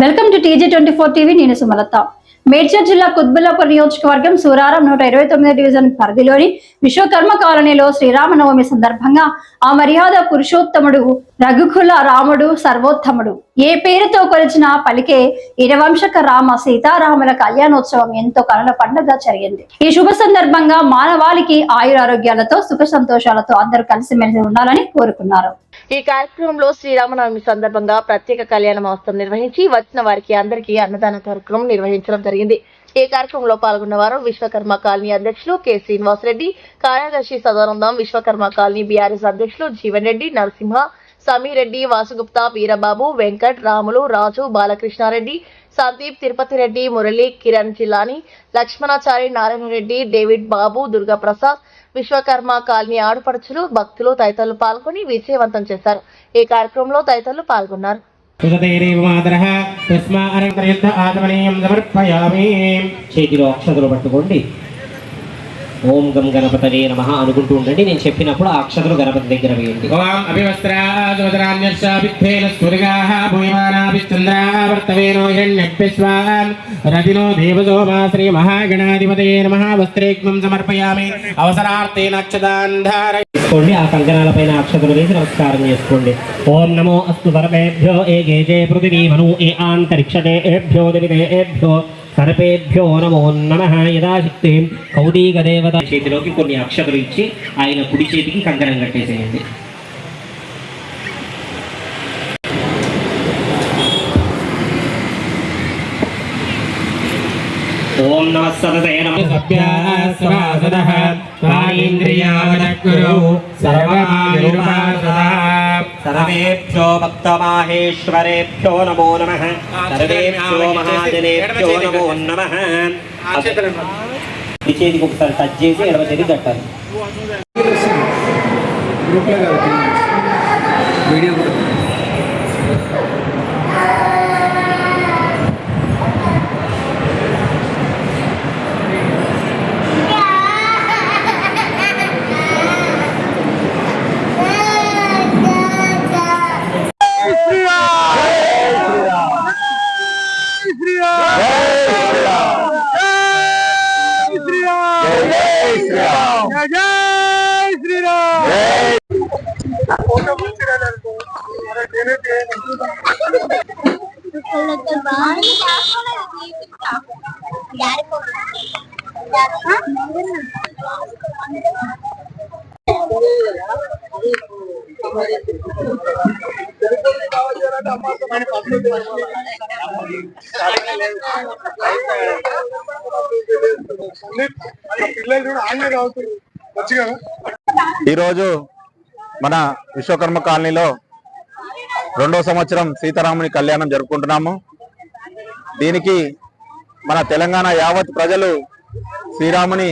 Welcome to TG24 TV. నేను సుమలత. మేడ్చల్ జిల్లా కుత్బుల్లాపూర్ నియోజకవర్గం సూరారం 129 డివిజన్ పరిధిలోని విశ్వకర్మ కాలనీలో శ్రీరామనవమి సందర్భంగా ఆ మర్యాద పురుషోత్తముడు రఘుకుల రాముడు సర్వోత్తముడు ఏ పేరుతో కొలిచిన పలికే ఇరవంశక రామ సీతారాముల కళ్యాణోత్సవం ఎంతో కనుల పండుగ జరిగింది. ఈ శుభ సందర్భంగా మానవాళికి ఆయురారోగ్యాలతో సుఖ సంతోషాలతో అందరూ కలిసిమెలిసి ఉండాలని కోరుకున్నారు. ఈ కార్యక్రమంలో శ్రీరామనవమి సందర్భంగా ప్రత్యేక కళ్యాణ మహోత్సవం నిర్వహించి వచ్చిన వారికి అందరికీ అన్నదాన కార్యక్రమం నిర్వహించడం జరిగింది. ఈ కార్యక్రమంలో పాల్గొన్న వారు విశ్వకర్మ కాలనీ అధ్యక్షులు కె శ్రీనివాసరెడ్డి, కార్యదర్శి సదానందం, విశ్వకర్మ కాలనీ బీఆర్ఎస్ అధ్యక్షులు జీవన్ రెడ్డి, నరసింహ, సమీరెడ్డి, వాసుగుప్తా, వీరబాబు, వెంకట్, రాములు, రాజు, బాలకృష్ణారెడ్డి, సందీప్, తిరుపతి రెడ్డి, మురళి, కిరణ్ జిల్లాని, లక్ష్మణాచారి, నారాయణ రెడ్డి, డేవిడ్ బాబు, దుర్గాప్రసాద్, విశ్వకర్మ కాలనీ ఆడుపడుచులు, భక్తులు తదితరులు పాల్గొని విజయవంతం చేశారు. ఈ కార్యక్రమంలో తదితరులు పాల్గొన్నారు. చేతిలో అక్షతలు పట్టుకోండి. ఓం గం గణపతయే నమః అనుకుంటూ ఉండండి. నేను చెప్పినప్పుడు ఆ అక్షతలు గణపతి దగ్గర వేయండి. ఓం అభివస్త్రాజోదరాన్యర్షాభిద్ధేన స్వర్గాః భూయమానాభిచంద్రావర్తవేనో హిరణ్యభ్యస్వాన్ రతినో దేవసోమా శ్రీ మహాగణాధిపతయే నమః. వస్త్రేక్మం సమర్పయామి. అవసరార్థేన అక్షతాన్ ధారయండి. ఆ కంకణాలపైన అక్షతలు వేసి నమస్కారం చేసుకోండి. ఓం నమో అస్తు సర్వేభ్యో ఏకే పృథివీ మను ఏ అంతరిక్షతే ఏభ్యో దివిదేభ్యో సర్పేభ్యో నమో నమః. యథాశక్తి కౌదీక దేవత చేతిలోకి కొన్ని అక్షతలు ఇచ్చి ఆయన కుడి చేతికి కంకణం కట్టేసేయండి. ఓం నమః సదతే నమః సభ్యాస్వాసదః వాయింద్రియావనక్కురు సర్వమాయుర్వాసదా. సర్వేభ్యో భక్తమాహేశ్వరేభ్యో నమో నమః. సర్వేభ్యో మహాజనేభ్యో నమో నమః. ఈ చేతికి ఒకసారి టచ్ చేసి ఎడమ చేతికి కట్టాలి. ఈరోజు మన విశ్వకర్మ కాలనీలో 2వ సంవత్సరం సీతారాముని కళ్యాణం జరుపుకుంటున్నాము. దీనికి మన తెలంగాణ యావత్ ప్రజలు శ్రీరాముని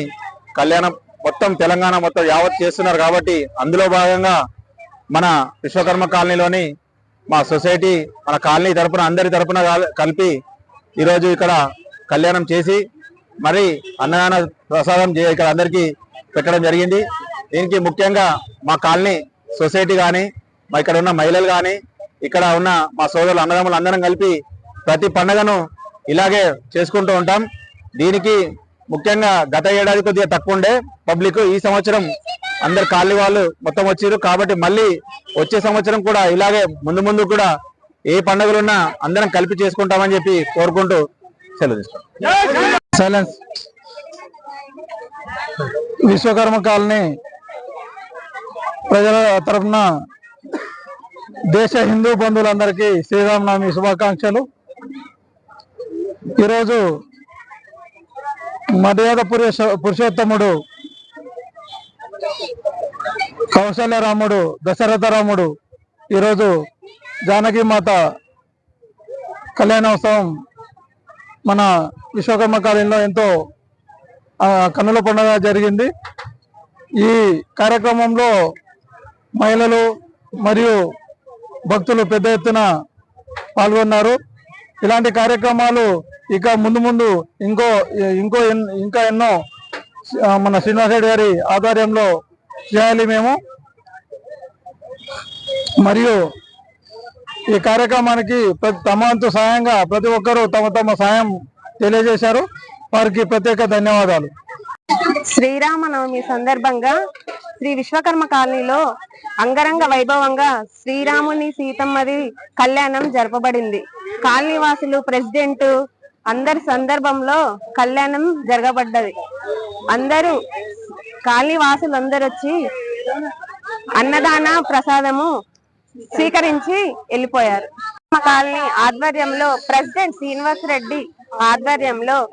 కళ్యాణం మొత్తం తెలంగాణ మొత్తం యావత్ చేస్తున్నారు. కాబట్టి అందులో భాగంగా మన విశ్వకర్మ కాలనీలోని మా సొసైటీ మన కాలనీ తరపున అందరి తరపున కలిపి ఈరోజు ఇక్కడ కళ్యాణం చేసి మరి అన్నదాన ప్రసాదం ఇక్కడ అందరికీ పెట్టడం జరిగింది. దీనికి ముఖ్యంగా మా కాలనీ సొసైటీ కానీ మా ఇక్కడ ఉన్న మహిళలు కానీ ఇక్కడ ఉన్న మా సోదరులు అన్నదమ్ములు అందరం కలిపి ప్రతి పండుగను ఇలాగే చేసుకుంటూ ఉంటాం. దీనికి ముఖ్యంగా గత ఏడాది కొద్దిగా తక్కువ ఉండే పబ్లిక్, ఈ సంవత్సరం అందరు కాలనీ వాళ్ళు మొత్తం వచ్చారు. కాబట్టి మళ్ళీ వచ్చే సంవత్సరం కూడా ఇలాగే ముందు కూడా ఏ పండుగలున్నా అందరం కలిపి చేసుకుంటామని చెప్పి కోరుకుంటూ సెలవు తీసుకుంటాం. విశ్వకర్మ కాలనీ ప్రజల తరఫున దేశ హిందూ బంధువులందరికీ శ్రీరామనవమి శుభాకాంక్షలు. ఈరోజు మర్యాద పురుషోత్తముడు కౌశల్య రాముడు దశరథ రాముడు ఈరోజు జానకి మాత కళ్యాణోత్సవం మన విశ్వకర్మ కాలనీలో ఎంతో కన్నుల పండుగ జరిగింది. ఈ కార్యక్రమంలో మహిళలు మరియు భక్తులు పెద్ద ఎత్తున పాల్గొన్నారు. ఇలాంటి కార్యక్రమాలు ఇక ముందు ఇంకా ఎన్నో మన శ్రీనివాసరెడ్డి గారి ఆధ్వర్యంలో చేయాలి మేము. మరియు ఈ కార్యక్రమానికి తమ వంతు సాయంగా ప్రతి ఒక్కరూ తమ తమ సాయం తెలియజేశారు. వారికి ప్రత్యేక ధన్యవాదాలు. శ్రీరామనవమి సందర్భంగా శ్రీ విశ్వకర్మ కాలనీలో అంగరంగ వైభవంగా శ్రీరాముని సీతమ్మది కళ్యాణం జరపబడింది. కాలనీ వాసులు, ప్రెసిడెంట్ అందరి సందర్భంలో కళ్యాణం జరగబడ్డది. అందరూ కాలనీ వాసులు అందరు వచ్చి అన్నదాన ప్రసాదము స్వీకరించి వెళ్ళిపోయారు. కాలనీ ఆధ్వర్యంలో ప్రెసిడెంట్ శ్రీనివాస్ రెడ్డి ఆధ్వర్యంలో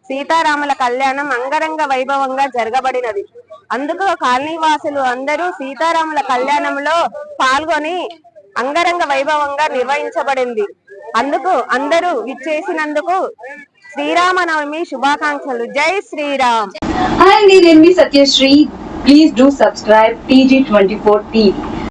సీతారాముల కళ్యాణం అంగరంగ వైభవంగా జరగబడినది. అందుకు కాలనీ వాసులు అందరూ సీతారాముల కళ్యాణంలో పాల్గొని అంగరంగ వైభవంగా నిర్వహించబడింది. అందుకు అందరూ విచ్చేసినందుకు శ్రీరామనవమి శుభాకాంక్షలు. జై శ్రీరామ్. Hi, నేను మీ Satyasri. Please do subscribe TG24 TV.